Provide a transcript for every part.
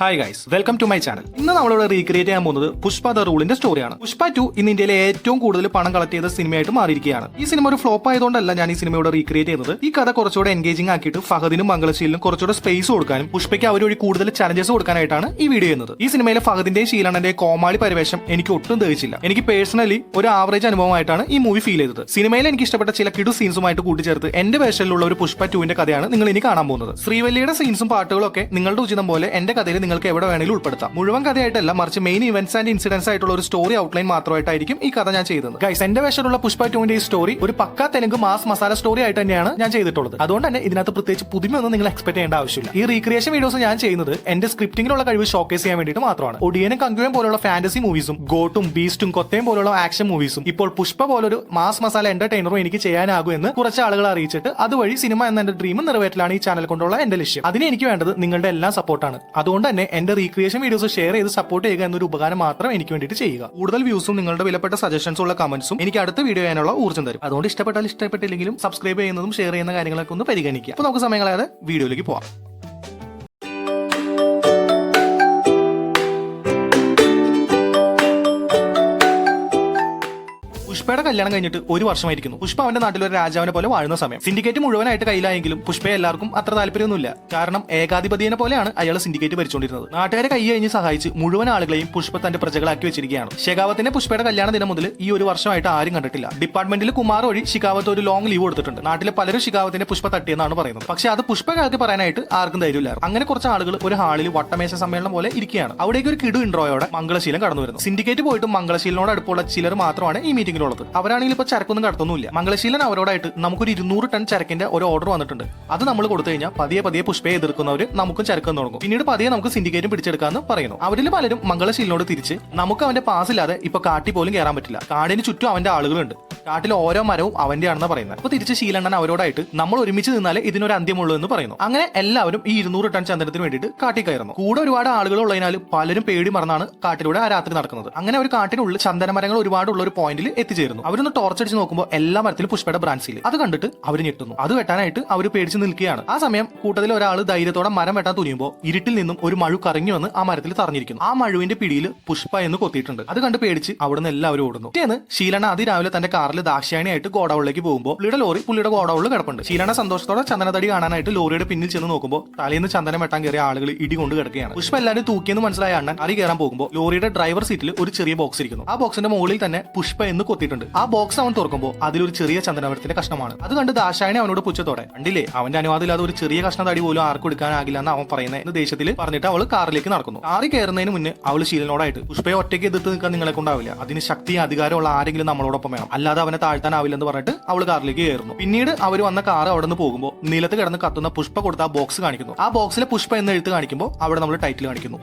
Hi guys, welcome to my channel. ഇന്ന് നമ്മളിവിടെ recreate ചെയ്യാൻ പോകുന്നത് പുഷ്പ ദ റൂളിന്റെ സ്റ്റോറിയാണ്. പുഷ്പ 2 ഇന്ന് ഇന്ത്യയിലെ ഏറ്റവും കൂടുതൽ പണം കളക്ട് ചെയ്ത സിനിമയായിട്ട് മാറിയിരിക്കുകയാണ്. ഈ സിനിമ ഒരു ഫ്ലോപ്പ് ആയതുകൊണ്ടല്ല ഞാൻ ഈ സിനിമയോട് റീക്രിയേറ്റ് ചെയ്യുന്നത്. ഈ കഥ കുറച്ചുകൂടെ എൻഗേജിംഗ് ആക്കിയിട്ട് ഫഹദിനും മംഗളശീലിനും കുറച്ചുകൂടെ സ്പേസ് കൊടുക്കാനും പുഷ്പയ്ക്ക് അവർ വഴി കൂടുതൽ ചലഞ്ചസ് കൊടുക്കാനായിട്ടാണ് ഈ വീഡിയോ ചെയ്യുന്നത്. ഈ സിനിമയിലെ ഫഹദിന്റെയും ശീലണ്ണന്റെയും കോമാളി പരിവേഷം എനിക്ക് ഒട്ടും ദഹിച്ചില്ല. എനിക്ക് പേഴ്സണലി ഒരു ആവറേജ് അനുഭവമായിട്ടാണ് ഈ മൂവി ഫീൽ ചെയ്തത്. സിനിമയിൽ എനിക്ക് ഇഷ്ടപ്പെട്ട ചില കിടു സീൻസുമായിട്ട് കൂട്ടിച്ചേർത്ത് എന്റെ വേഷനിലുള്ള ഒരു പുഷ്പ 2ന്റെ കഥയാണ് നിങ്ങൾ ഇനി കാണാൻ പോകുന്നത്. ശ്രീവല്ലിയുടെ സീൻസും പാട്ടുകളും ഒക്കെ നിങ്ങളുടെ ഉചിതം പോലെ എന്റെ കഥയിൽ നിങ്ങൾക്ക് എവിടെ വേണമെങ്കിലും ഉൾപ്പെടുത്താം. മുഴുവൻ കഥയായിട്ടല്ല, മറിച്ച് മെയിൻ ഇവന്റ്സ് ആൻഡ് ഇൻസിഡൻസ് ആയിട്ടുള്ള ഒരു സ്റ്റോറി ഔട്ട്ലൈൻ മാത്രമായിട്ടായിരിക്കും ഈ കഥ ഞാൻ ചെയ്തത്. ഗൈസ്, എന്റെ വേഷമുള്ള പുഷ്പ 2ന്റെ ഈ സ്റ്റോറി ഒരു പക്കാ തെലുങ്ക് മാസ് മസാല സ്റ്റോറി ആയിട്ട് തന്നെയാണ് ഞാൻ ചെയ്തിട്ടുള്ളത്. അതുകൊണ്ട് തന്നെ ഇതിനകത്ത് പ്രത്യേകിച്ച് പുതുമയൊന്നും നിങ്ങൾ എക്സ്പെക്ട് ചെയ്യേണ്ട ആവശ്യമില്ല. ഈ റീക്രിയേഷൻ വീഡിയോസ് ഞാൻ ചെയ്യുന്നത് എന്റെ സ്ക്രിപ്റ്റിംഗിലുള്ള കഴിവ് ഷോക്കേസ് ചെയ്യാൻ വേണ്ടിയിട്ട് മാത്രമാണ്. ഒടിയനും കങ്കുവയും പോലുള്ള ഫാന്റസി മൂവീസും ഗോട്ടും ബീസ്റ്റും കൊത്തയും പോലുള്ള ആക്ഷൻ മൂവീസും ഇപ്പോൾ പുഷ്പ പോലൊരു മാസ് മസാല എന്റർടൈനറും എനിക്ക് ചെയ്യാനാകും എന്ന് കുറച്ച് ആളുകൾ അറിയിച്ചിട്ട് അതുവഴി സിനിമ എന്ന എന്റെ ഡ്രീം നിറവേറ്റലാണ് ഈ ചാനൽ കൊണ്ടുള്ള എന്റെ ലക്ഷ്യം. അതിന് എനിക്ക് വേണ്ടത് നിങ്ങളുടെ എല്ലാ സപ്പോർട്ടാണ്. അതുകൊണ്ട് തന്നെ എന്റെ റീക്രിയേഷൻ വീഡിയോസ് ഷെയർ ചെയ്ത് സപ്പോർട്ട് ചെയ്യുക എന്നൊരു ഉപകാരം മാത്രം എനിക്ക് വേണ്ടിയിട്ട് ചെയ്യുക. കൂടുതൽ വ്യൂസും നിങ്ങളുടെ വിലപ്പെട്ട സജഷൻസ് ഉള്ള കമന്റ്സും എനിക്ക് അടുത്ത വീഡിയോ ചെയ്യാനുള്ള ഊർജ്ജം തരും. അതുകൊണ്ട് ഇഷ്ടപ്പെട്ടാൽ ഇഷ്ടപ്പെട്ടില്ലെങ്കിലും സബ്സ്ക്രൈബ് ചെയ്യുന്നതും ഷെയർ ചെയ്യുന്ന കാര്യങ്ങളൊക്കെ ഒന്ന് പരിഗണിക്കുക. അപ്പോൾ നമുക്ക് സമയം കളയാതെ വീഡിയോയിലേക്ക് പോവാം. പുഷ്പയുടെ കല്യാണം കഴിഞ്ഞിട്ട് ഒരു വർഷമായിരിക്കുന്നു. പുഷ്പ അവന്റെ നാട്ടിൽ ഒരു രാജാവിനെ പോലെ വാഴുന്ന സമയം. സിൻഡിക്കേറ്റ് മുഴുവനായിട്ട് കയ്യിലായെങ്കിലും പുഷ്പയെ എല്ലാവർക്കും അത്ര താല്പര്യമൊന്നുമില്ല. കാരണം ഏകാധിപതിയെ പോലെയാണ് അയാൾ സിൻഡിക്കേറ്റ് ഭരിച്ചുകൊണ്ടിരുന്നത്. നാട്ടുകാരെ കൈ കഴിഞ്ഞ് സഹായിച്ച് മുഴുവൻ ആളുകളെയും പുഷ്പ തന്റെ പ്രജകളാക്കി വെച്ചിരിക്കുകയാണ്. ഷെഖാവത്തിനെ പുഷ്പയുടെ കല്യാണ ദിനം മുതൽ ഈ ഒരു വർഷമായിട്ട് ആരും കണ്ടിട്ടില്ല. ഡിപ്പാർട്ട്മെന്റിൽ കുമാർ വഴി ഷിക്കാവത്ത് ഒരു ലോങ് ലീവ് കൊടുത്തിട്ടുണ്ട്. നാട്ടിലെ പലരും ഷിക്കാവത്തിനെ പുഷ്പ തട്ടിയെന്നാണ് പറയുന്നത്. പക്ഷെ അത് പുഷ്പകാലത്ത് പറയാനായിട്ട് ആർക്കും ധൈര്യമില്ല. അങ്ങനെ കുറച്ച് ആളുകൾ ഒരു ഹാളിൽ വട്ടമേശ സമ്മേളനം പോലെ ഇരിക്കുകയാണ്. അവിടേക്ക് ഒരു കിടു ഇൻട്രോയോടെ മംഗളശീലൻ കടന്നു വരുന്നു. സിൻഡിക്കേറ്റ് പോയിട്ട് മംഗളശീലനോട് അടുപ്പുള്ള ചിലർ മാത്രമാണ് ഈ മീറ്റിംഗിലുള്ളത്. അവരാണെങ്കിൽ ഇപ്പൊ ചരക്കൊന്നും കടത്തൊന്നുമില്ല. മംഗളശീലൻ അവരോടായിട്ട് നമുക്കൊരു 200 ടൺ ചരക്കിന്റെ ഒരു ഓർഡർ വന്നിട്ടുണ്ട്, അത് നമ്മൾ കൊടുത്തു കഴിഞ്ഞാൽ പതിയെ പുഷ്പയെ എതിർക്കുന്നവർ നമുക്കും ചരക്കെന്ന് തുടങ്ങും. പിന്നീട് പതിയെ നമുക്ക് സിൻഡിക്കേറ്റും പിടിച്ചെടുക്കാന്ന് പറയുന്നു. അവരിൽ പലരും മംഗളശീലനോട് തിരിച്ച് നമുക്ക് അവന്റെ പാസ് ഇല്ലാതെ ഇപ്പൊ കാട്ടി പോലും കയറാൻ പറ്റില്ല, കാടിന് ചുറ്റും അവന്റെ ആളുകളുണ്ട്, കാട്ടിൽ ഓരോ മരവും അവന്റെ ആണെന്ന് പറയുന്നത്. അപ്പൊ തിരിച്ച് ശീലണ്ണൻ അവരോടായിട്ട് നമ്മൾ ഒരുമിച്ച് നിന്നാലേ ഇതിനൊരു അന്ത്യമുള്ളൂ എന്ന് പറയുന്നു. അങ്ങനെ എല്ലാവരും ഈ 200 ടൺ ചന്ദനത്തിന് വേണ്ടിയിട്ട് കാട്ടി കയറുന്നു. കൂടെ ഒരുപാട് ആളുകൾ ഉള്ളതിനാൽ പലരും പേടി മറന്നാണ് കാട്ടിലൂടെ ആ രാത്രി നടക്കുന്നത്. അങ്ങനെ ഒരു കാട്ടിനുള്ളിൽ ചന്ദനമരങ്ങൾ ഒരുപാടുള്ള ഒരു പോയിന്റിൽ എത്തിച്ചേരുന്നു. അവരൊന്ന് ടോർച്ചടിച്ച് നോക്കുമ്പോൾ എല്ലാ മരത്തിലും പുഷ്പയുടെ ബ്രാൻസിൽ. അത് കണ്ടിട്ട് അവർ ഞെട്ടുന്നു. അത് വെട്ടാനായിട്ട് അവർ പേടിച്ച് നിൽക്കുകയാണ്. ആ സമയം കൂട്ടത്തിൽ ഒരാൾ ധൈര്യത്തോടെ മരം വെട്ടാൻ തുനിയുമ്പോൾ ഇരുട്ടിൽ നിന്നും ഒരു മഴു കറങ്ങി വന്ന് ആ മരത്തിൽ തറഞ്ഞിരിക്കുന്നു. ആ മഴുവിന്റെ പിടിയിൽ പുഷ്പ എന്ന് കൊത്തിയിട്ടുണ്ട്. അത് കണ്ട് പേടിച്ച് അവിടുന്ന് എല്ലാവരും ഓടുന്നു. പിറ്റേന്ന് ശീലണ്ണ അതിരാവിലെ തന്റെ കാറിൽ ദാക്ഷ്യായണിയായിട്ട് ഗോഡൌണിലേക്ക് പോകുമ്പോൾ പുള്ളിയുടെ ലോറി പുള്ളിയുടെ ഗോഡൌണിൽ കിടപ്പുണ്ട്. ശീലണ്ണ സന്തോഷത്തോടെ ചന്ദനത്തടി കാണാനായിട്ട് ലോറിയുടെ പിന്നിൽ ചെന്ന് നോക്കുമ്പോൾ തലേന്ന് ചന്ദനം വെട്ടാൻ കയറിയ ആളുകൾ ഇടി കൊണ്ട് കിടക്കുകയാണ്. പുഷ്പ എല്ലാവരും തൂക്കിയെന്ന് മനസ്സിലായ അണ്ണൻ അരി കയറാൻ പോകുമ്പോൾ ലോറിയുടെ ഡ്രൈവർ സീറ്റിൽ ഒരു ചെറിയ ബോക്സ് ഇരിക്കുന്നു. ആ ബോക്സിന്റെ മുകളിൽ തന്നെ പുഷ്പ എന്ന് കൊത്തിയിട്ടുണ്ട്. ആ ബോക്സ് അവൻ തുറക്കുമ്പോൾ അതിലൊരു ചെറിയ ചന്ദനമരത്തിന്റെ കഷ്ണമാണ്. അത് കണ്ട് ദാശായണി അവനോട് പുച്ഛത്തോടെ, കണ്ടില്ലേ അവന്റെ അനുവാദം ഇല്ലാതെ ഒരു ചെറിയ കഷ്ണം തടി പോലും ആർക്കും എടുക്കാനാകില്ല എന്ന് അവൻ പറയുന്ന ദേഷ്യത്തിൽ പറഞ്ഞിട്ട് അവൾ കാറിലേക്ക് നടക്കുന്നു. കാറിൽ കയറുന്നതിന് മുന്നേ അവൾ ശീലനോടായിട്ട്, പുഷ്പയെ ഒറ്റയ്ക്ക് എതിർത്ത് നിൽക്കാൻ നിങ്ങളെ കൊണ്ടാവില്ല, അതിന് ശക്തിയും അധികാരമുള്ള ആരെങ്കിലും നമ്മളോടൊപ്പം വേണം, അല്ലാതെ അവനെ താഴ്ത്താനാവില്ലെന്ന് പറഞ്ഞിട്ട് അവൾ കാറിലേക്ക് കയറുന്നു. പിന്നീട് അവർ വന്ന കാർ അവിടെ നിന്ന് പോകുമ്പോൾ നിലത്ത് കിടന്ന് കത്തുന്ന പുഷ്പ കൊടുത്ത ആ ബോക്സ് കാണിക്കുന്നു. ആ ബോക്സിലെ പുഷ്പ എന്ന് എഴുത്ത് കാണിക്കുമ്പോൾ അവിടെ നമ്മൾ ടൈറ്റിൽ കാണിക്കുന്നു.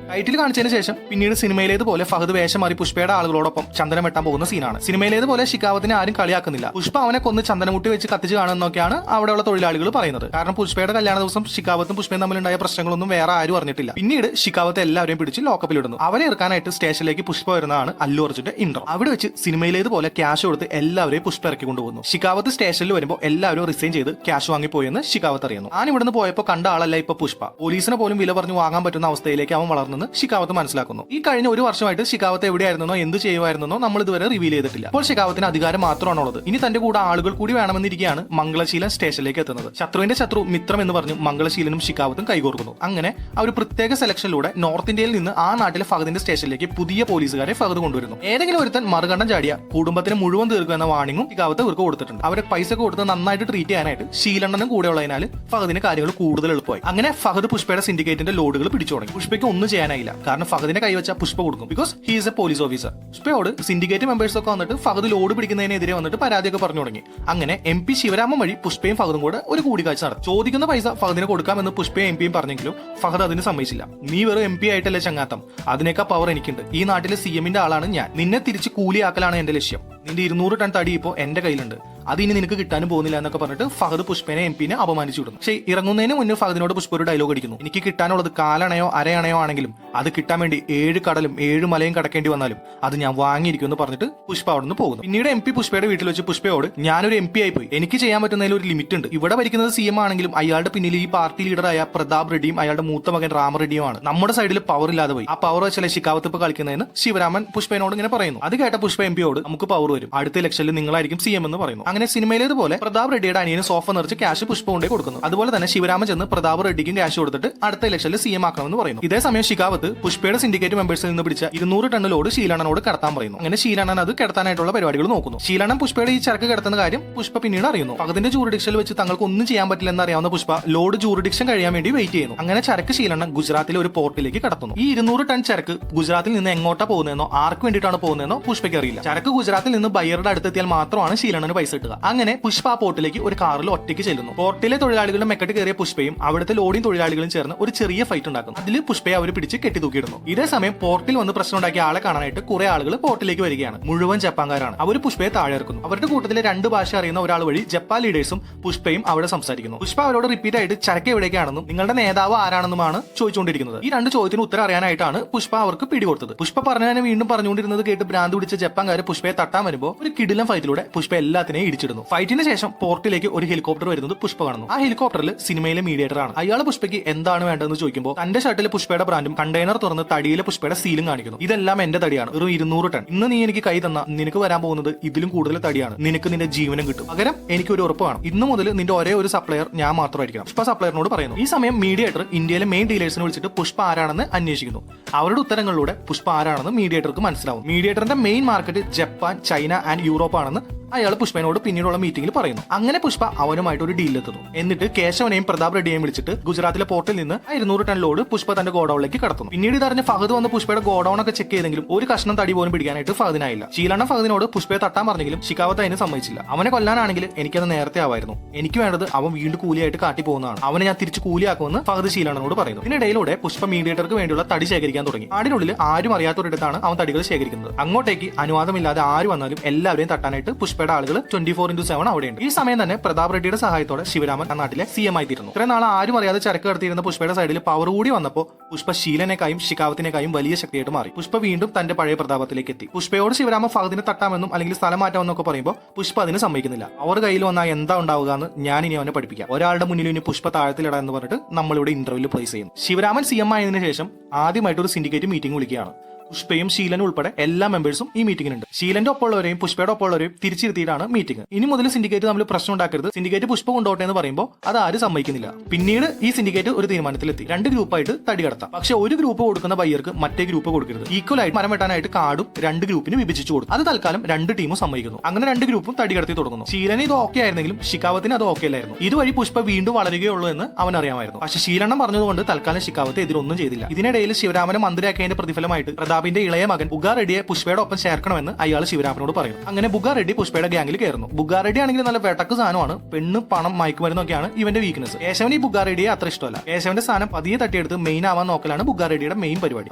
ടൈറ്റിൽ കാണിച്ചതിന് ശേഷം പിന്നീട് സിനിമയിലേതുപോലെ ഫഹദ് വേഷം മാറി പുഷ്പയുടെ ആളുകളോടൊപ്പം ചന്ദനം വെട്ടാൻ പോകുന്ന സീനാണ്. സിനിമയിലേതുപോലെ ഷിക്കാവത്തിനെ ആരും കളിയാക്കുന്നില്ല. പുഷ്പ അവനെ കൊന്ന് ചന്ദനമുട്ടി വെച്ച് കത്തിച്ച് കാണുന്നൊക്കെയാണ് അവിടെയുള്ള തൊഴിലാളികൾ പറയുന്നത്. കാരണം പുഷ്പയുടെ കല്യാണ ദിവസം ഷിക്കാവത്തും പുഷ്പയും തമ്മിലുണ്ടായ പ്രശ്നങ്ങളൊന്നും വേറെ ആരും അറിഞ്ഞിട്ടില്ല. പിന്നീട് ഷിക്കാവത്തെ എല്ലാവരെയും പിടിച്ച് ലോക്കപ്പിലിടുന്നു. അവരെ ഇറക്കാനായിട്ട് സ്റ്റേഷനിലേക്ക് പുഷ്പ വരുന്നതാണ് അല്ലു അർജുന്റെ ഇൻട്രോ. അവിടെ വെച്ച് സിനിമയിലേതുപോലെ ക്യാഷ് കൊടുത്ത് എല്ലാവരെയും പുഷ്പ ഇറക്കി കൊണ്ടുപോകുന്നു. ഷിക്കാവത്ത് സ്റ്റേഷനിൽ വരുമ്പോൾ എല്ലാവരും റിസൈൻ ചെയ്ത് ക്യാഷ് വാങ്ങിപ്പോയെന്ന് ഷിക്കാവത്ത് അറിയുന്നു. ഞാൻ ഇവിടുന്ന് പോയപ്പോൾ കണ്ട ആളല്ല ഇപ്പൊ പുഷ്പ. പോലീസിനെ പോലും വില പറഞ്ഞു വാങ്ങാൻ പറ്റുന്ന അവസ്ഥയിലേക്ക് അവൻ വളർന്നു ഷിക്കാവത്ത് മനസ്സിലാക്കുന്നു. ഈ കഴിഞ്ഞ ഒരു വർഷമായിട്ട് ഷിക്കാവത്ത് എവിടെയായിരുന്നോ എന്ത് ചെയ്യുമായിരുന്നോ നമ്മൾ ഇതുവരെ റിവീൽ ചെയ്തിട്ടില്ല. അപ്പോൾ ഷിക്കാവത്തിന് അധികാരം മാത്രമാണുള്ളത്. ഇനി തന്റെ കൂടെ ആളുകൾ കൂടി വേണമെന്നിരിക്കുകയാണ് മംഗളശീലൻ സ്റ്റേഷനിലേക്ക് എത്തുന്നത്. ശത്രുവിന്റെ ശത്രു മിത്രം എന്ന് പറഞ്ഞു മംഗളശീലനും ഷിക്കാവത്തും കൈകോർക്കുന്നു. അങ്ങനെ അവർ പ്രത്യേക സെലക്ഷനിലൂടെ നോർത്ത് ഇന്ത്യയിൽ നിന്ന് ആ നാട്ടിലെ ഫഹദിന്റെ സ്റ്റേഷനിലേക്ക് പുതിയ പോലീസുകാരെ ഫഹദ് കൊണ്ടുവരുന്നു. ഏതെങ്കിലും ഒരുത്തൻ മറുകണ്ഠം ചാടിയ കുടുംബത്തിന് മുഴുവൻ തീർക്കുക എന്ന വാണിങ്ങും ഷിക്കാവത്ത് ഇവർക്ക് കൊടുത്തിട്ടുണ്ട്. അവരെ പൈസ കൊടുത്ത് നന്നായിട്ട് ട്രീറ്റ് ചെയ്യാനായിട്ട് ശീലണ്ണനും കൂടെ ഉള്ളതിനാൽ ഫഹദിന് കാര്യങ്ങൾ കൂടുതൽ എളുപ്പമായി. അങ്ങനെ ഫഹദ് പുഷ്പയുടെ സിൻഡിക്കേറ്റിന്റെ ലോഡുകൾ പിടിച്ചു തുടങ്ങി. പുഷ്പയ്ക്ക് ഒന്നും ചെയ്യാനായില്ല. കാരണം ഫഹദിനെ കൈവച്ച പുഷ്പ കൊടുക്കും. Because he is a police officer. പുഷ്പയോട് സിൻഡിക്കേറ്റ് മെമ്പേഴ്സ് ഒക്കെ വന്നിട്ട് ഫഹദ് ലോഡ് പിടിക്കുന്നതിനെതിരെ വന്നിട്ട് പരാതിയൊക്കെ പറഞ്ഞു തുടങ്ങി. അങ്ങനെ MP ശിവരാമൻ വഴി പുഷ്പയും ഫഹദും കൂടെ ഒരു കൂടിക്കാഴ്ച നടത്തി. ചോദിക്കുന്ന പൈസ ഫഹദിന് കൊടുക്കാമെന്ന് പുഷ്പയും MP പറഞ്ഞെങ്കിലും ഫഹദ് അതിന് സമ്മതിച്ചില്ല. നീ വെറും MP ആയിട്ടല്ലേ ചങ്ങാത്തം, അതിനേക്കാൾ പവർ എനിക്കുണ്ട്. ഈ നാട്ടിലെ CM-ന്റെ ആളാണ് ഞാൻ. നിന്നെ തിരിച്ച് കൂലിയാക്കലാണ് എന്റെ ലക്ഷ്യം. നിന്റെ 200 ടൺ തടി ഇപ്പോൾ എന്റെ കയ്യിലുണ്ട്, അത് ഇനി നിനക്ക് കിട്ടാനും പോകുന്നില്ല എന്നൊക്കെ പറഞ്ഞിട്ട് ഫഹദ് പുഷ്പനെ എംപിനെ അപമാനിച്ചു വിടുന്നു. പക്ഷേ ഇറങ്ങുന്നതിന് മുന്നേ ഫഹദിനോട് പുഷ്പ ഒരു ഡയലോഗ് അടിക്കുന്നു, എനിക്ക് കിട്ടാനുള്ളത് കാലണയോ അരയണയോ ആണെങ്കിലും അത് കിട്ടാൻ വേണ്ടി 7 കടലും 7 മലയും കടക്കേണ്ടി വന്നാലും അത് ഞാൻ വാങ്ങിയിരിക്കും എന്ന് പറഞ്ഞിട്ട് പുഷ്പ അവിടെ നിന്ന് പോകുന്നു. പിന്നീട് എം പി പുഷ്പയുടെ വീട്ടിൽ വെച്ച് പുഷ്പയോട് ഞാനൊരു എം പി ആയി പോയി, എനിക്ക് ചെയ്യാൻ പറ്റുന്നതിൽ ഒരു ലിമിറ്റ് ഉണ്ട്. ഇവിടെ ഭരിക്കുന്നത് CM ആണെങ്കിലും അയാളുടെ പിന്നിൽ ഈ പാർട്ടി ലീഡറായ പ്രതാപ് റെഡ്ഡിയും അയാളുടെ മൂത്ത മകൻ രാമറെഡ്ഡിയുമാണ്. നമ്മുടെ സൈഡിൽ പവർ ഇല്ലാതെ പോയി, ആ പവർ വെച്ചല്ലേ ശിഖാവത്ത് ഇപ്പൊ കളിക്കുന്നതെന്ന് ശിവരാമൻ പുഷ്പനോട് ഇങ്ങനെ പറയുന്നു. അത് കേട്ട പുഷ്പ എം പിയോട് നമുക്ക് പവർ വരും, അടുത്ത ഇലക്ഷനിൽ നിങ്ങളായിരിക്കും CM എന്ന് പറയുന്നു. അങ്ങനെ സിനിമയിലേതുപോലെ പ്രതാപ് റെഡ്ഡിയുടെ അനിയന് സോഫ നിറച്ച് ക്യാഷ് പുഷ്പ കൊണ്ടേ കൊടുക്കുന്നു. അതുപോലെ തന്നെ ശിവരാമൻ ചെന്ന് പ്രതാപ് റെഡ്ഡിക്കും ക്യാഷ് കൊടുത്തിട്ട് അടുത്ത ഇലക്ഷനിൽ CM ആക്കണമെന്ന് പറയുന്നു. ഇതേ സമയം ശിഖാവത്ത് പുഷ്പയുടെ സിൻഡിക്കേറ്റ് മെമ്പേഴ്സിൽ നിന്ന് പിടിച്ച 200 ടൺ ലോഡ് ശീലണ്ണനോട് കടത്താൻ പറയുന്നു. അങ്ങനെ ശീലണ്ണൻ അത് കടത്താനായിട്ടുള്ള പരിപാടികൾ നോക്കുന്നു. ശീലണ്ണൻ പുഷ്പയുടെ ഈ ചരക്ക് കടത്തുന്ന കാര്യം പുഷ്പ പിന്നീട് അറിയുന്നു. ഫഹദിന്റെ ജൂറിഡിക്ഷനിൽ വെച്ച് തങ്ങൾക്ക് ഒന്നും ചെയ്യാൻ പറ്റില്ലെന്ന് അറിയാവുന്ന പുഷ്പ ലോഡ് ജൂറിഡിക്ഷൻ കഴിയാൻ വേണ്ടി വെയിറ്റ് ചെയ്യുന്നു. അങ്ങനെ ചരക്ക് ശീലണ്ണൻ ഗുജറാത്തിലെ ഒരു പോർട്ടിലേക്ക് കടത്തുന്നു. ഈ 200 ടൺ ചരക്ക് ഗുജറാത്തിൽ നിന്ന് എങ്ങോട്ടാ പോകുന്നതെന്നോ ആർക്ക് വേണ്ടിയിട്ടാണ് പോകുന്നതെന്നോ പുഷ്പയ്ക്ക് അറിയില്ല. ചരക്ക് ഗുജറാത്തിൽ നിന്ന് ബയ്യറുടെ അടുത്തെത്തിയാൽ മാത്രമാണ് ശീലണ്ണന് പൈസ കിട്ടുക. അങ്ങനെ പുഷ്പ ആ പോർട്ടിലേക്ക് ഒരു കാറിൽ ഒറ്റയ്ക്ക് ചെല്ലുന്നു. പോർട്ടിലെ തൊഴിലാളികളുടെ മെക്കെട്ട് കയറിയ പുഷ്പയും അവിടുത്തെ ലോഡിംഗ് തൊഴിലാളികളും ചേർന്ന് ഒരു ചെറിയ ഫൈറ്റ് ഉണ്ടാക്കുന്നു. അതിൽ പുഷ്പയെ അവർ പിടിച്ച് കെട്ടിത്തൂക്കിയിടുന്നു. ഇതേ സമയം പോർട്ടിൽ വന്ന് പ്രശ്നം ഉണ്ടാക്കിയ ആളെ കാണാനായിട്ട് കുറെ ആളുകൾ പോർട്ടിലേക്ക് വരികയാണ്. മുഴുവൻ ജപ്പാൻകാരാണ്. അവർ പുഷ്പയെ താഴെ ഇറക്കുന്നു. അവരുടെ കൂട്ടത്തിലെ 2 ഭാഷ അറിയുന്ന ഒരാൾ വഴി ജപ്പാൻ ലീഡേഴ്സും പുഷ്പയും അവിടെ സംസാരിക്കുന്നു. പുഷ്പ അവരോട് റിപ്പീറ്റ് ആയിട്ട് ചരക്ക് എവിടേക്കാണെന്നും നിങ്ങളുടെ നേതാവ് ആരാണെന്നുമാണ് ചോദിച്ചുകൊണ്ടിരിക്കുന്നത്. ഈ 2 ചോദ്യത്തിന് ഉത്തരം അറിയാനായിട്ടാണ് പുഷ്പ അവർക്ക് പിടികൊടുത്തത്. പുഷ്പ പറഞ്ഞതിനെ വീണ്ടും പറഞ്ഞുകൊണ്ടിരുന്നത് കേട്ട് ഭ്രാന്ത് പിടിച്ച ജപ്പാൻകാർ പുഷ്പയെ തട്ടാൻ വരുമ്പോൾ ഒരു കിടിലൻ ഫൈറ്റിലൂടെ പുഷ്പ എല്ലാത്തിനെയും ഇടിച്ചിടുന്നു. ഫൈറ്റിന് ശേഷം പോർട്ടിലേക്ക് ഒരു ഹെലികോപ്റ്റർ വരുന്നത് പുഷ്പ കാണുന്നു. ആ ഹെലികോപ്റ്ററിൽ സിനിമയിലെ മീഡിയേറ്റർ ആണ്. അയാൾ പുഷ്പയ്ക്ക് എന്താണ് വേണ്ടതെന്ന് ചോദിക്കുമ്പോൾ തന്റെ ഷർട്ടിലെ പുഷ്പയുടെ ബ്രാൻഡും കണ്ടെയ്നർ തുറന്ന് തടിയിലെ പുഷ്പയുടെ സീലും കാണിക്കുന്നു. ഇതെല്ലാം എന്റെ തടിയാണ്, വെറും 200 ടൺ. ഇന്ന് നീ എനിക്ക് കൈ തന്ന നിനക്ക് വരാൻ പോകുന്നത് ഇതിലും കൂടുതൽ തടിയാണ്. നിനക്ക് നിന്റെ ജീവനം കിട്ടും. പകരം എനിക്ക് ഒരു ഉറപ്പ് വേണം. ഇന്നു മുതൽ നിന്റെ ഒരേ ഒരു സപ്ലയർ ഞാൻ മാത്രമായിരിക്കണം. പുഷ്പ സപ്ലയറിനോട് പറയുന്നു. ഈ സമയം മീഡിയേറ്റർ ഇന്ത്യയിലെ മെയിൻ ഡീലേഴ്സിനെ വിളിച്ചിട്ട് പുഷ്പ ആരാണെന്ന് അന്വേഷിക്കുന്നു. അവരുടെ ഉത്തരങ്ങളിലൂടെ പുഷ്പ ആരാണെന്ന് മീഡിയേറ്റർക്ക് മനസ്സിലാവും. മീഡിയേറ്ററിന്റെ main market Japan, China and Europe ആണെന്ന് അയാൾ പുഷ്പനോട് പിന്നീടുള്ള മീറ്റിംഗിൽ പറയുന്നു. അങ്ങനെ പുഷ്പ അവനുമായിട്ട് ഒരു ഡീലെത്തുന്നു. എന്നിട്ട് കേശവനെയും പ്രതാപ് റെഡ്ഡിയെയും വിളിച്ചിട്ട് ഗുജറാത്തിലെ പോർട്ടിൽ നിന്ന് 200 ടൺ ലോഡ് പുഷ്പ തന്റെ ഗോഡൌണിലേക്ക് കടത്തുന്നു. പിന്നീട് ഇതറിഞ്ഞ ഫഹദ് വന്ന് പുഷ്പയുടെ ഗോഡൌൺ ഒക്കെ ചെക്ക് ചെയ്തെങ്കിലും ഒരു കഷ്ണം തടി പോലും പിടിക്കാനായിട്ട് ഫഹദിനായില്ല. ശീലണ്ണ ഫഹദിനോട് പുഷ്പയെ തട്ടാൻ പറഞ്ഞെങ്കിലും ശിഖാവത്ത് അതിന് സമ്മതിച്ചില്ല. അവനെ കൊല്ലാനാണെങ്കിൽ എനിക്കത് നേരത്തെ ആവായിരുന്നു. എനിക്ക് വേണ്ടത് അവൻ വീണ്ടും കൂലിയായിട്ട് കാട്ടി പോകുന്നതാണ്. അവനെ ഞാൻ തിരിച്ച് കൂലിയാക്കുമെന്ന് ഫഹദ് ശീലണ്ണനോട് പറയുന്നു. ഇതിനിടയിലൂടെ പുഷ്പ മീഡിയേറ്റർക്ക് വേണ്ടിയുള്ള തടി ശേഖരിക്കാൻ തുടങ്ങി. ആടിനുള്ളിൽ ആരും അറിയാത്തൊരിടത്താണ് അവൻ തടികൾ ശേഖരിക്കുന്നത്. അങ്ങോട്ടേക്ക് അനുവാദമില്ലാതെ ആര് വന്നാലും എല്ലാവരെയും തട്ടാനായിട്ട് പുഷ്പയുടെ ആളുകൾ 24/7 അവിടെയുണ്ട്. ഈ സമയം തന്നെ പ്രതാപ് റെഡ്ഡിയുടെ സഹായത്തോടെ ശിവരാമൻ ആ നാട്ടിലെ CM ആയി തീരുന്നു. ഇത്രയും നാൾ ആരും അറിയാതെ ചരക്ക് കടത്തിയിരുന്ന പുഷ്പയുടെ സൈഡിൽ പവർ കൂടി വന്നപ്പോൾ പുഷ്പ ശീലനേക്കായും ശിഖാവത്തിനേക്കായും വലിയ ശക്തിയായിട്ട് മാറി. പുഷ്പ വീണ്ടും തന്റെ പഴയ പ്രതാപത്തിലേക്ക് എത്തി. പുഷ്പയോട് ശിവരാമൻ ഫഹദിനെ തട്ടാമെന്നും അല്ലെങ്കിൽ സ്ഥലം മാറ്റാമെന്നൊക്കെ പറയുമ്പോൾ പുഷ്പ അതിന് സമ്മതിക്കുന്നില്ല. അവർ കയ്യിൽ വന്നാൽ എന്താ ഉണ്ടാവുക എന്ന് ഞാൻ ഇനി അവനെ പഠിപ്പിക്കാം. ഒരാളുടെ മുന്നിൽ ഇനി പുഷ്പ താഴത്തിലിടാ എന്ന് പറഞ്ഞിട്ട് നമ്മളിവിടെ ഇന്റർവ്യൂവിൽ പ്ലേസ് ചെയ്യുന്നു. ശിവരാമൻ CM ആയതിനു ശേഷം ആദ്യമായിട്ട് ഒരു സിൻഡിക്കേറ്റ് മീറ്റിംഗ് വിളിക്കുകയാണ്. പുഷ്പയും ശീലനും ഉൾപ്പെടെ എല്ലാ മെമ്പേഴ്സും ഈ മീറ്റിംഗിലുണ്ട്. ശീലന്റെ ഒപ്പമുള്ളവരെയും പുഷ്പയുടെ ഒപ്പമുള്ളവരെയും തിരിച്ചിരുത്തിയിട്ടാണ് മീറ്റിംഗ്. ഇനി മുതൽ സിൻഡിക്കേറ്റ് തമ്മിൽ പ്രശ്നം ഉണ്ടാക്കരുത്, സിൻഡിക്കേറ്റ് പുഷ്പ കൊണ്ടോട്ടെ എന്ന് പറയുമ്പോൾ അത് ആരും സമ്മതിക്കുന്നില്ല. പിന്നീട് ഈ സിൻഡിക്കേറ്റ് ഒരു തീരുമാനത്തിലെത്തി 2 ഗ്രൂപ്പായിട്ട് തടി കടത്താം. പക്ഷെ ഒരു ഗ്രൂപ്പ് കൊടുക്കുന്ന ബയ്യർക്ക് മറ്റേ ഗ്രൂപ്പ് കൊടുക്കരുത്. ഈക്വൽ ആയിട്ട് മരം വെട്ടാനായിട്ട് കാർഡും 2 ഗ്രൂപ്പിന് വിഭജിച്ചു കൊടുക്കും. അത് തൽക്കാലം 2 ടീമും സമ്മതിക്കുന്നു. അങ്ങനെ 2 ഗ്രൂപ്പും തടി കടത്തി തുടങ്ങുന്നു. ശീലന് ഇത് ഓക്കെ ആയിരുന്നെങ്കിലും ശിഖാവത്തിന് അത് ഓക്കെ അല്ലായിരുന്നു. ഇതുവഴി പുഷ്പ വീണ്ടും വളരുകയുള്ളൂ എന്ന് അവൻ അറിയാമായിരുന്നു. പക്ഷെ ശീലണ്ണം പറഞ്ഞതുകൊണ്ട് തൽക്കാലം ശിഖാവത്ത് എതിരൊന്നും ചെയ്തില്ല. ഇതിനിടയിൽ ശിവരാമനെ മന്ത്രിയാക്കിയതിന്റെ പ്രതിഫലമായിട്ട് പ്രതാപിന്റെ ഇളയ മകൻ ബുഗാ റെഡ്ഡിയെ പുഷ്പയുടെ ഒപ്പം ചേർക്കണമെന്ന് അയാൾ ശിവരാമനോട് പറയുന്നു. അങ്ങനെ ബുഗാ റെഡ്ഡി പുഷ്പയുടെ ഗ്യാങ്ങിൽ കയറുന്നു. ബുഗാ റെഡ്ഡി ആണെങ്കിൽ നല്ല വെട്ടക്ക് സാധനമാണ്. പെണ്ണ്, പണം, മയക്കുമരുന്നൊക്കെയാണ് ഇവന്റെ വീക്ക്നെസ്. കേശവന് ഈ ബുഗാ റെഡ്ഡിയെ അത്ര ഇഷ്ടമല്ല. കേശവന്റെ സ്ഥാനം പതിയെ തട്ടിയെടുത്ത് മെയിൻ ആവാൻ നോക്കലാണ് ബുഗാ റെഡ്ഡിയുടെ മെയിൻ പരിപാടി.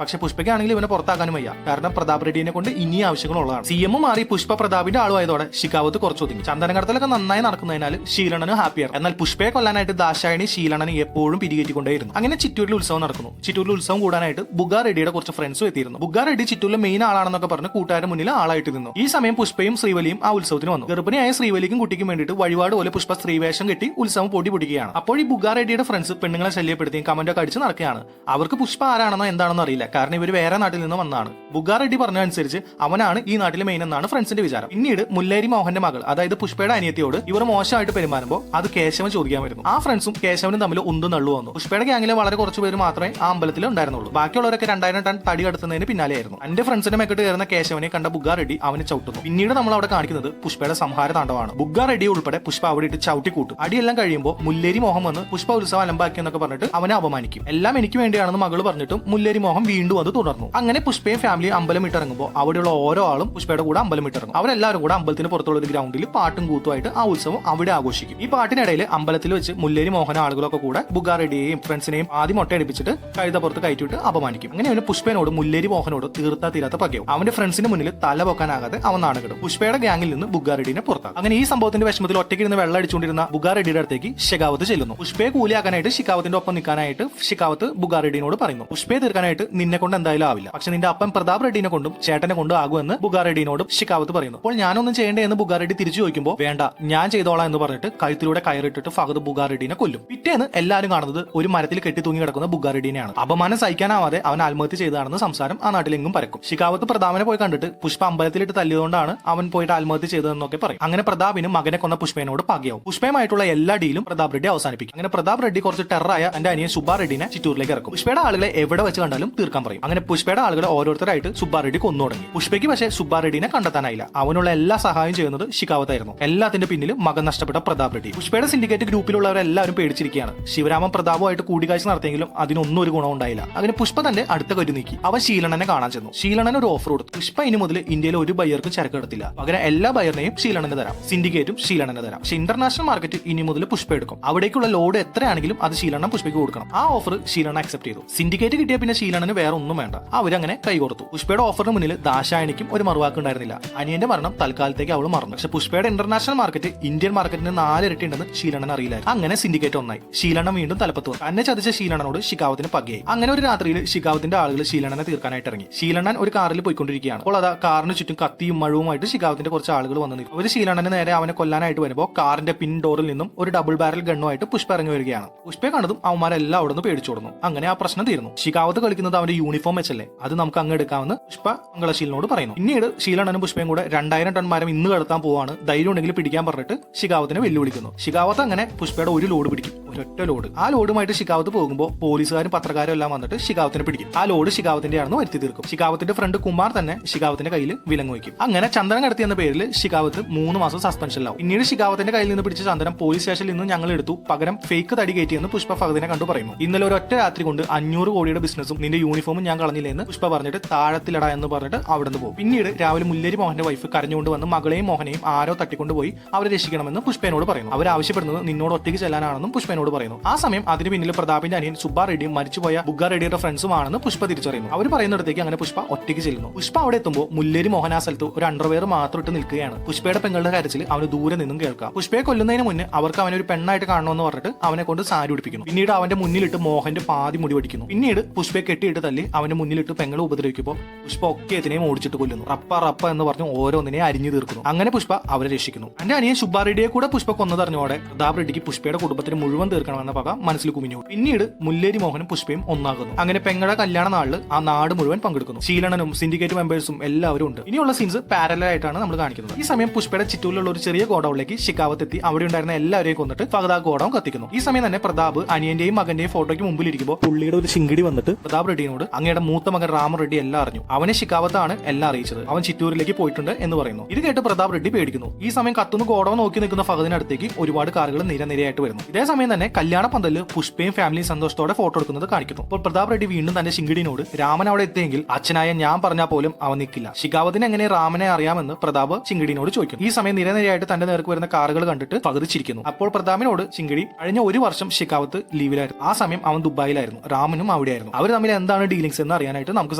പക്ഷെ പുഷ്പയ്ക്കാണെങ്കിൽ ഇവനെ പുറത്താക്കാനും വയ്യ. കാരണം പ്രതാപ് റെഡ്ഡിയെ കൊണ്ട് ഇനി ആവശ്യങ്ങളുള്ളതാണ്. CM മാറി പുഷ്പ പ്രതാപിന്റെ ആളുമായതോടെ ശിഖാവത്ത് കുറച്ചു ഒതുങ്ങി. ചന്ദനകടത്തലൊക്കെ നന്നായി നടക്കുന്നതിനാൽ ശീലണ്ണന് ഹാപ്പിയാണ്. എന്നാൽ പുഷ്പയെ കൊല്ലാനായിട്ട് ദാശായണി ശീലണ്ണന് എപ്പോഴും പിരികേറ്റിക്കൊണ്ടേയിരുന്നു. അങ്ങനെ ചിറ്റൂരിൽ ഉത്സവം നടക്കുന്നു. ചിറ്റൂരിൽ ഉത്സവം കൂടാനായിട്ട് ബുഗാ റെഡ്ഡിയുടെ കുറച്ച് ഫ്രണ്ട്സും എത്തിയിരുന്നു. ബുഗാ റെഡ്ഡി ചിറ്റൂരിലെ മെയിൻ ആളാണെന്നൊക്കെ പറഞ്ഞ് കൂട്ടുകാരുടെ മുന്നിൽ ആളായിട്ട് നിന്നു. ഈ സമയം പുഷ്പയും ശ്രീവലിയും ആ ഉത്സവത്തിന് വന്നു. ഗർഭിണിയായ ശ്രീവലിക്കും കുട്ടിക്കും വേണ്ടിയിട്ട് വഴിപാട് പോലെ പുഷ്പ സ്ത്രീവേഷം കെട്ടി ഉത്സവം പൊടി പൊടിക്കുകയാണ്. അപ്പോൾ ഈ ബുഗാ റെഡ്ഡിയുടെ ഫ്രണ്ട്സ് പെണ്ണുങ്ങളെ ശല്യപ്പെടുത്തിയും കമന്റൊക്കെ അടിച്ച് നടക്കുകയാണ്. അവർക്ക് പുഷ്പ ആരാണെന്നോ എന്താണെന്നോ അറിയില്ല. കാരണം ഇവർ വേറെ നാട്ടിൽ നിന്ന് വന്നതാണ്. ബുഗാ റെഡ്ഡി പറഞ്ഞതനുസരിച്ച് അവനാണ് ഈ നാട്ടിലെ മെയിൻ എന്നാണ് ഫ്രണ്ട്സിന്റെ വിചാരം. പിന്നീട് മുല്ലേരി മോഹന്റെ മകൾ, അതായത് പുഷ്പയുടെ അനിയത്തിയോട് ഇവർ മോശമായിട്ട് പെരുമാറുമ്പോൾ അത് കേശവൻ ചോദിക്കാൻ വരുന്നു. ആ ഫ്രണ്ട്സും കേശവനും തമ്മിൽ ഒന്നും നള്ളു വന്നു. പുഷ്പയുടെ ഗ്യാങ്ങിലെ വളരെ കുറച്ച് പേര് മാത്രമേ ആ അമ്പലത്തിൽ ഉണ്ടായിരുന്നുള്ളൂ. ബാക്കിയുള്ളവരൊക്കെ 2000 ടൺ തടി കടത്തുന്നതിന് പിന്നാലെയായിരുന്നു. എന്റെ ഫ്രണ്ട്സിന്റെ മെക്കെട്ട് കയറുന്ന കേശവനെ കണ്ട ബുഗാ റെഡ്ഡി അവനെ ചവിട്ടുന്നു. പിന്നീട് നമ്മൾ അവിടെ കാണിക്കുന്നത് പുഷ്പയുടെ സംഹാര താണ്ഡവമാണ്. ബുഗാ റെഡ്ഡി ഉൾപ്പെടെ പുഷ്പ അവിടെ ഇട്ട് ചവിട്ടി കൂട്ടും. അടിയെല്ലാം കഴിയുമ്പോൾ മുല്ലേരി മോഹൻ വന്ന് പുഷ്പ ഉത്സവം അലമ്പാക്കി എന്നൊക്കെ പറഞ്ഞിട്ട് അവനെ അപമാനിക്കും. എല്ലാം എനിക്ക് വേണ്ടിയാണെന്ന് മകള് പറഞ്ഞിട്ടും മുല്ലേരി മോഹൻ വീണ്ടും അത് തുടർന്നു. അങ്ങനെ പുഷ്പയും ഫാമിലിയും അമ്പലം ഇട്ടിറങ്ങുമ്പോൾ അവിടെയുള്ള ഓരോ ആളും പുഷ്പയുടെ കൂടെ അമ്പലം ഇട്ടിറങ്ങും. അവരെല്ലാവരും കൂടെ അമ്പലത്തിന് പുറത്തുള്ള ഒരു ഗ്രൗണ്ടിൽ പാട്ടും കൂത്തുമായിട്ട് ആ ഉത്സവം അവിടെ ആഘോഷിക്കും. ഈ പാട്ടിനിടയിൽ അമ്പലത്തിൽ വെച്ച് മുല്ലേരി മോഹൻ ആളുകളൊക്കെ കൂടെ ബുഗാ റെഡ്ഡിയെയും ഫ്രണ്ട്സിനെയും ആദ്യം മൊട്ടയടിപ്പിച്ചിട്ട് കഴുതപ്പുറത്ത് കയറ്റിയിട്ട് അപമാനിക്കും. അങ്ങനെ പുഷ്പനോട് മുല്ലേരി മോഹനോട് അവനോട് തീർത്താ തീരാത്ത പകയും. അവന്റെ ഫ്രണ്ട്സിന് മുന്നിൽ തല പൊക്കാനാകാതെ അവൻ നാണകിടും. പുഷ്പയുടെ ഗ്യാങ്ങിൽ നിന്ന് ബുഗാറെഡ്ഡിനെ പുറത്താക്കും. അങ്ങനെ ഈ സംഭവത്തിന്റെ വിഷമത്തിൽ ഒറ്റയ്ക്ക് ഇരുന്ന് വെള്ളം അടിച്ചുകൊണ്ടിരുന്ന ബുഗാറെഡ്ഡിയുടെ അടുത്തേക്ക് ഷെഖാവത്ത് ചെല്ലുന്നു. പുഷ്പയെ കൂലിയാക്കാനായിട്ട് ഷിക്കാവത്തിന്റെ ഒപ്പം നിൽക്കാനായിട്ട് ഷിക്കാവത്ത് ബുഗാറെഡ്ഡിനോട് പറയുന്നു, പുഷ്പയെ തീർക്കാനായിട്ട് നിന്നെ കൊണ്ട് എന്തായാലും ആവില്ല, പക്ഷെ നിന്റെ അപ്പം പ്രതാപ് റെഡ്ഡിനെ കൊണ്ടും ചേട്ടനെ കൊണ്ടും ആകുമെന്ന് ബുഗാറെഡ്ഡിനോട് ഷിക്കാവത്ത് പറയുന്നു. അപ്പോൾ ഞാനൊന്നും ചെയ്യേണ്ടേ എന്ന് ബുഗാറെഡ്ഡി തിരിച്ചു ചോദിക്കുമ്പോൾ വേണ്ട ഞാൻ ചെയ്തോളാം എന്ന് പറഞ്ഞിട്ട് കഴുത്തിലൂടെ കയറിട്ടിട്ട് ഫഹദ് ബുഗാറെഡ്ഡിനെ കൊല്ലും. പിറ്റേന്ന് എല്ലാവരും കാണുന്നത് ഒരു മരത്തിൽ കെട്ടി തൂങ്ങി കിടക്കുന്ന ബുഗാറെഡ്ഡിനെയാണ്. അപമാനം സഹിക്കാനാവാതെ അവൻ ആത്മഹത്യ ചെയ്തതാണെന്ന് സംസാരം ആ നാട്ടിലെങ്ങും പരക്കും. ഷിക്കാവത്ത് പ്രതാപിനെ പോയി കണ്ടിട്ട് പുഷ്പ അമ്പലത്തിലിട്ട് തല്ലിയതുകൊണ്ടാണ് അവൻ പോയിട്ട് ആത്മഹത്യ ചെയ്തതെന്നൊക്കെ പറയും. അങ്ങനെ പ്രതാപിന് മകനെ കൊന്ന പുഷ്പേനോട് പകയാവും. പുഷ്പയുമായിട്ടുള്ള എല്ലാ ഡീലും പ്രതാപ് റെഡ്ഡി അവസാനിപ്പിക്കും. അങ്ങനെ പ്രതാപ് റെഡ്ഡി കുറച്ച് ടെററായ എന്റെ അനിയൻ സുബ്ബാ റെഡ്ഡിനെ ചിറ്റൂരിലേക്ക് ഇറക്കും. പുഷ്പയുടെ ആളുകളെ എവിടെ വെച്ച് കണ്ടാലും തീർക്കാൻ പറയും. അങ്ങനെ പുഷ്പയുടെ ആളുകളെ ഓരോരുത്തരായിട്ട് സുബ്ബാ റെഡ്ഡി കൊന്നു തുടങ്ങി. പുഷ്പയ്ക്ക് പക്ഷേ സുബ്ബാ റെഡ്ഡിനെ കണ്ടെത്താനായില്ല. അവനുള്ള എല്ലാ സഹായം ചെയ്യുന്നത് ഷിക്കാവത്തായിരുന്നു. എല്ലാത്തിന്റെ പിന്നിൽ മകൻ നഷ്ടപ്പെട്ട പ്രതാപ് റെഡ്ഡി. പുഷ്പയുടെ സിൻഡിക്കേറ്റ് ഗ്രൂപ്പിലുള്ളവരെല്ലാവരും പേടിച്ചിരിക്കുകയാണ്. ശിവരാമൻ പ്രതാപുമായിട്ട് കൂടിക്കാഴ്ച നടത്തിയെങ്കിലും അതിനൊന്നും ഒരു ഗുണം ഉണ്ടായില്ല. അങ്ങനെ പുഷ്പ തന്റെ അടുത്ത കരു നീക്കി അവൻ ശീലണ്ണനെ കാണാൻ ചെന്നു. ശീലണ്ണൻ ഒരു ഓഫർ കൊടുത്തു. പുഷ്പ ഇനി മുതൽ ഇന്ത്യയിലെ ഒരു ബയർക്കും ചരക്ക് എടുത്തില്ല, പകരം എല്ലാ ബയറിനെയും ശീലണ്ണന് തരാം, സിൻഡിക്കേറ്റും ശീലണ്ണന് തരാം. പക്ഷെ ഇന്റർനാഷണൽ മാർക്കറ്റ് ഇനി മുതൽ പുഷ്പ എടുക്കും. അവിടേക്കുള്ള ലോഡ് എത്രയാണെങ്കിലും അത് ശീലണ്ണൻ പുഷ്പയ്ക്ക് കൊടുക്കണം. ആ ഓഫർ ശീലണ്ണ അക്സെപ്റ്റ് ചെയ്തു. സിൻഡിക്കേറ്റ് കിട്ടിയ പിന്നെ ശീലണ്ണന് വേറെ ഒന്നും വേണ്ട. അവരങ്ങനെ കൈകോർത്തു. പുഷ്പയുടെ ഓഫറിന് മുന്നിൽ ദാശായണിക്കും ഒരു മറുവാക്ക് ഉണ്ടായിരുന്നില്ല. അനിയന്റെ മരണം തൽക്കാലത്തേക്ക് അവൾ മറന്നു. പക്ഷെ പുഷ്പയുടെ ഇന്റർനാഷണൽ മാർക്കറ്റ് ഇന്ത്യൻ മാർക്കറ്റിന് 4 ഇരട്ടി ഉണ്ടെന്ന് ശീലണ്ണൻ അറിയില്ലായിരുന്നു. അങ്ങനെ സിൻഡിക്കേറ്റ് ഒന്നായി. ശീലണ്ണൻ വീണ്ടും തലപ്പത്ത് വന്നു. തന്നെ ചതിച്ച ശീലണ്ണനോട് ഷിക്കാവത്തിന് പകയായി. അങ്ങനെ ഒരു രാത്രിയിൽ ഷിക്കാവത്തിന്റെ ആളുകൾ ശീലണ്ണനെ തീർക്കാനായിട്ട് ഇറങ്ങി. ശീലണ്ണൻ ഒരു കാറിൽ പോയിക്കൊണ്ടിരിക്കുകയാണ്. അപ്പോൾ അതാ കാറിന് ചുറ്റും കത്തിയും മഴവുമായിട്ട് ഷിക്കാവത്തിന്റെ കുറച്ച് ആളുകൾ വന്നു നിൽക്കും. ഒരു ശീലണ്ണന് നേരെ അവനെ കൊല്ലാനായിട്ട് വരുമ്പോൾ കാറിന്റെ പിൻ ഡോറിൽ നിന്നും ഒരു ഡബിൾ ബാരൽ ഗണ്ണുമായിട്ട് പുഷ്പ ഇറങ്ങി വരികയാണ്. പുഷ്പയെ കണ്ടതും അവന്മാരെല്ലാം അവിടെ നിന്ന് പേടിച്ചോടുന്നു. അങ്ങനെ ആ പ്രശ്നം തീർന്നു. ഷിക്കാവത്ത് കളിക്കുന്നത് അവന്റെ യൂണിഫോം വെച്ചല്ലേ, അത് നമുക്ക് അങ്ങ് എടുക്കാമെന്ന് പുഷ്പ മംഗളശീലനോട് പറയുന്നു. പിന്നീട് ശീലണ്ണനും പുഷ്പയും കൂടെ 2000 ടൺ മരം ഇന്ന് കടത്താൻ പോവാണ്, ധൈര്യം ഉണ്ടെങ്കിൽ പിടിക്കാൻ പറഞ്ഞിട്ട് ഷിക്കാവത്തിനെ വെല്ലുവിളിക്കുന്നു. ഷിക്കാവത്ത് അങ്ങനെ പുഷ്പയുടെ ഒരു ലോഡ് പിടിക്കും, ഒരൊറ്റ ലോഡ്. ആ ലോഡുമായിട്ട് ഷിക്കാവത്ത് പോകുമ്പോൾ പോലീസുകാരും പത്രക്കാരും എല്ലാം വന്നിട്ട് ഷിക്കാവത്തിനെ പിടിക്കും. ആ ലോഡ് ഷിക്കാവത്തിന്റെ ആണെന്ന് വരുത്തി തീർക്കും. ഷിക്കാവത്തിന്റെ ഫ്രണ്ട് കുമാർ തന്നെ ഷിക്കാവത്തിന്റെ കയ്യിൽ വിലങ്ങ് വയ്ക്കും. അങ്ങനെ ചന്ദനം കടത്തി എന്ന പേരിൽ ഷിക്കാവത്ത് 3 മാസം സസ്പെൻഷനിലാവും. പിന്നീട് ഷിക്കാവത്തിന്റെ കയ്യിൽ നിന്ന് പിടിച്ച ചന്ദനം പോലീസ് സ്റ്റേഷനിൽ നിന്ന് ഞങ്ങൾ എടുത്തു, പകരം ഫേക്ക് തടി കയറ്റിയെന്ന് പുഷ്പ ഫഹദിനെ കണ്ടു പറയുന്നു. ഇന്നലെ ഒരൊറ്റ രാത്രി കൊണ്ട് 500 കോടിയുടെ ബിസിനസ്സും നിന്റെ യൂണിഫോമും ഞാൻ കളഞ്ഞില്ല എന്ന് പുഷ്പ പറഞ്ഞിട്ട് താഴത്തിലട എന്ന് പറഞ്ഞിട്ട് അവിടെ നിന്ന് പോകും. പിന്നീട് രാവിലെ മുല്ലേരി മോഹന്റെ വൈഫ് കരഞ്ഞുകൊണ്ട് വന്ന് മകളെയും മോഹനെയും ആരോ തട്ടിക്കൊണ്ടുപോയി അവരെ രക്ഷിക്കണമെന്ന് പുഷ്പേനോട് പറയുന്നു. അവർ ആവശ്യപ്പെടുന്നത് നിന്നോട് ഒറ്റയ്ക്ക് ചെല്ലാനാണെന്നും പുഷ്പേനോട് പറയുന്നു. ആ സമയം അതിന് പിന്നിൽ പ്രതാപിന്റെ അനിയൻ സുബ്ബാ റെഡ്ഡിയും മരിച്ചുപോയ ബുഗ്ഗാ റെഡ്ഡിയുടെ ഫ്രണ്ട്സുമാണെന്ന് പുഷ്പ തിരിച്ചറിയുന്നു. അവർ പറയുന്നിടത്തേക്ക് അങ്ങനെ പുഷ്പ ഒറ്റയ്ക്ക് ചെല്ലുന്നു. പുഷ്പ അവിടെ എത്തുമ്പോൾ മുല്ലേരി മോഹൻ ആ സ്ഥലത്ത് ഒരു അണ്ടർവെയർ മാത്രം ഇട്ട് നിൽക്കുകയാണ്. പുഷ്പയുടെ പെങ്ങളുടെ കരച്ചിൽ അവന് ദൂരെ നിന്നും കേൾക്കാം. പുഷ്പയെ കൊല്ലുന്നതിന് മുന്നേ അവർക്ക് അവനെ ഒരു പെണ്ണായിട്ട് കാണണമെന്ന് പറഞ്ഞിട്ട് അവനെ കൊണ്ട് സാരി ഉടിപ്പിക്കുന്നു. പിന്നീട് അവന്റെ മുന്നിലിട്ട് മോഹന്റെ പാതി മുടി പഠിക്കുന്നു. പിന്നീട് പുഷ്പയെ കെട്ടിയിട്ട് തല്ലി അവന്റെ മുന്നിലിട്ട് പെങ്ങളെ ഉപദ്രവിക്കുമ്പോൾ പുഷ്പ ഒക്കെ ഇതിനെയും ഓടിച്ചിട്ട് കൊല്ലുന്നു. റപ്പ എന്ന് പറഞ്ഞ് ഓരോന്നിനെ അരിഞ്ഞു തീർക്കുന്നു. അങ്ങനെ പുഷ്പ അവരെ രക്ഷിക്കുന്നു. എന്റെ അനിയൻ സുബ്ബാ റെഡ്ഡിയെ കൂടെ പുഷ്പ കൊന്നതറിഞ്ഞോടെ പ്രതാപ് റെഡ്ഡിക്ക് പുഷ്പയുടെ കുടുംബത്തിന് മുഴുവൻ തീർക്കണമെന്ന പക മനസ്സിൽ കുമിഞ്ഞു. പിന്നീട് മുല്ലേരി മോഹനും പുഷ്പയും ഒന്നാകുന്നു. അങ്ങനെ പെങ്ങളുടെ കല്യാണ നാളിൽ ആ നാട് മുഴുവൻ പങ്കെടുക്കുന്നു. ശീലണനും സിൻഡിക്കേറ്റ് മെമ്പേഴ്സും എല്ലാവരും ഉണ്ട്. ഇനിയുള്ള സീൻസ് പാരലൽ ആയിട്ടാണ് നമ്മൾ കാണിക്കുന്നത്. ഈ സമയം പുഷ്പയുടെ ചുറ്റൂരിലുള്ള ഒരു ചെറിയ ഗോഡൌണിലേക്ക് ഷിക്കാവത്ത് എത്തി അവിടെ ഉണ്ടായിരുന്ന എല്ലാവരെയും കൊന്നിട്ട് ഫഹദ് ആ ഗോഡൌൺ കത്തിക്കുന്നു. ഈ സമയം തന്നെ പ്രതാപ് അനിയന്റെയും മകന്റെയും ഫോട്ടോയ്ക്ക് മുമ്പിലിരിക്കുമ്പോൾ പുള്ളിയുടെ ഒരു ചിങ്കിടി വന്നിട്ട് പ്രതാപ് റെഡ്ഡിയോട് അങ്ങയുടെ മൂത്ത മകൻ രാമ റെഡ്ഡി എല്ലാം അറിഞ്ഞു, അവനെ ഷിക്കാവത്താണ് എല്ലാം അറിയിച്ചത്, അവൻ ചിറ്റൂരിലേക്ക് പോയിട്ടുണ്ട് എന്ന് പറയുന്നു. ഇത് കേട്ട് പ്രതാപ് റെഡ്ഡി പേടിക്കുന്നു. ഈ സമയം കത്തുന്ന ഗോഡൌൺ നോക്കി നിൽക്കുന്ന ഫഹദിനടുത്തേക്ക് ഒരുപാട് കാറുകൾ നിരനിരയായിട്ട് വരുന്നു. ഇതേ സമയം തന്നെ കല്യാണ പന്തലിൽ പുഷ്പയും ഫാമിലിയും സന്തോഷത്തോടെ ഫോട്ടോ എടുക്കുന്നത് കാണിക്കുന്നു. അപ്പോൾ പ്രതാപ് റെഡ്ഡി വീണ്ടും തന്റെ ചിങ്കിടിനോട് രാമൻ അവിടെ എത്തിയെങ്കിൽ അച്ഛനായ ഞാൻ പറഞ്ഞാൽ പോലും അവൻ നിൽക്കില്ല, ഷിക്കാവത്തിന് എങ്ങനെ രാമനെ അറിയാമെന്ന് പ്രതാപ് ചിങ്കിടിനോട് ചോദിക്കും. ഈ സമയം നിരനിരയായിട്ട് തന്റെ നേർക്ക് വരുന്ന കാറുകൾ കണ്ടിട്ട് പകുതി ചിരിക്കുന്നു. അപ്പോൾ പ്രതാപിനോട് ചിങ്കിടി കഴിഞ്ഞ 1 വർഷം ഷിക്കാവത്ത് ലീവിലായിരുന്നു, ആ സമയം അവൻ ദുബായിലായിരുന്നു, രാമനും അവിടെയായിരുന്നു, അവർ തമ്മിൽ എന്താണ് ഡീലിംഗ്സ് എന്ന് അറിയാനായിട്ട് നമുക്ക്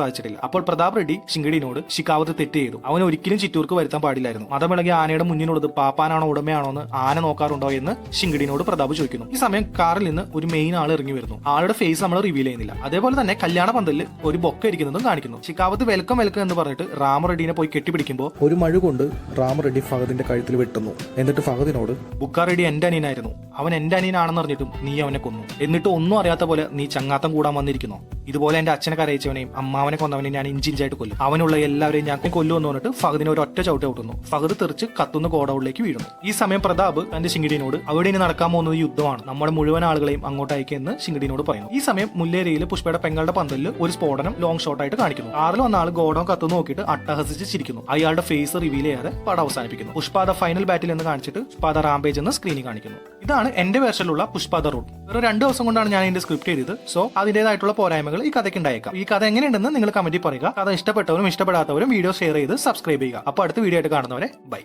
സാധിച്ചിട്ടില്ല. അപ്പോൾ പ്രതാപ് റെഡ്ഡി ചിങ്കിടിനോട് ഷിക്കാവത്ത് തെറ്റ് ചെയ്തു, അവൻ ഒരിക്കലും ചിറ്റൂർക്ക് വരുത്താൻ പാടില്ലായിരുന്നു, മതമിളകി ആനയുടെ മുന്നിലുള്ളത് പാപ്പാനാണോ ഉടമയാണോ എന്ന് ആന നോക്കാറുണ്ടോ എന്ന് ചിങ്കിടിനോട് പ്രതാപ് ചോദിക്കുന്നു. ഈ സമയം കാറിൽ നിന്ന് ഒരു മെയിൻ ആൾ ഇറങ്ങി വരുന്നു. ആളുടെ ഫേസ് നമ്മൾ റിവീൽ ചെയ്യുന്നില്ല. അതേപോലെ തന്നെ കല്യാണ പന്തലിൽ ഒരു ബൊക്ക ഇരിക്കുന്നതും കാണിക്കുന്നു. ഷിക്കാവത്ത് വെൽക്കം എന്ന് പറഞ്ഞിട്ട് രാമ റെഡ്ഡിനെ പോയി കെട്ടിപ്പിടിക്കുമ്പോൾ ഒരു മഴ കൊണ്ട് രാമ റെഡ്ഡി ഫഹദിന്റെ കഴുത്തിൽ വെട്ടുന്നു. എന്നിട്ട് ഫഹദിനോട് ബുഗ്ഗാ റെഡ്ഡി എന്റെ അനിയനായിരുന്നു, അവൻ എന്റെ അനിയനാണെന്ന് അറിഞ്ഞിട്ടും നീ അവനെ കൊന്നു, എന്നിട്ട് ഒന്നും അറിയാത്ത പോലെ നീ ചങ്ങാത്തം കൂടാൻ വന്നിരിക്കുന്നു, ഇതുപോലെ എന്റെ അച്ഛനെ കരയിച്ചവനെയും അമ്മാവനെ കൊന്നവനെയും ഞാൻ ഇഞ്ചിഞ്ചായിട്ട് കൊല്ലും, അവനുള്ള എല്ലാവരെയും ഞാൻ കൊല്ലുമെന്ന് പറഞ്ഞിട്ട് ഫഹദിനെ ഒരു ഒറ്റ ചവിട്ട് ഔട്ടുന്നു. ഫഹദ് തെറിച്ച് കത്തുന്ന ഗോഡൌണിലേക്ക് വീഴുന്നു. ഈ സമയം പ്രതാപ് തന്റെ ശിങ്കിടിനോട് അവിടെ ഇനി നടക്കാൻ പോകുന്നത് യുദ്ധമാണ്, നമ്മുടെ മുഴുവൻ ആളുകളെയും അങ്ങോട്ട് അയക്കുമെന്ന് ശിങ്കിടിനോട് പറയുന്നു. ഈ സമയം മുല്ലേരിയിൽ പുഷ്പയുടെ പെങ്ങളുടെ പന്തലിൽ ഒരു സ്ഫോടനം ലോങ് ഷോട്ട് ആയിട്ട് കാണിക്കുന്നു. കാറിൽ വന്ന ആൾ ഗോഡൌൺ കത്തുന്നു നോക്കിയിട്ട് അട്ടഹസിച്ച് ചിരിക്കുന്നു. അയാളുടെ ഫേസ് റിവീൽ ചെയ്യാതെ പടം അവസാനിപ്പിക്കുന്നു. പുഷ്പാദ ഫൈനൽ ബാറ്റിൽ എന്ന് കാണിച്ചിട്ട് പുഷ്പാദ റാംപേജ് എന്ന് സ്ക്രീനിൽ കാണിക്കുന്നു. ഇതാണ് എന്റെ വേർഷനിലുള്ള പുഷ്പാദ റൂട്ട്. വേറെ 2 ദിവസം കൊണ്ടാണ് ഞാൻ ഇതിന്റെ സ്ക്രിപ്റ്റ് ചെയ്തത്. സോ അതിന്റേതായിട്ടുള്ള പോരായ്മകൾ ഈ കഥയ്ക്ക് ഉണ്ടായേക്കാം. ഈ കഥ എങ്ങനെയുണ്ടെന്ന് നിങ്ങൾ കമന്റിൽ പറയുക. കഥ ഇഷ്ടപ്പെട്ടവരും ഇഷ്ടപ്പെടാത്തവരും വീഡിയോ ഷെയർ ചെയ്ത് സബ്സ്ക്രൈബ് ചെയ്യുക. അപ്പോൾ അടുത്ത വീഡിയോ ആയിട്ട് കാണുന്നവരെ ബൈ.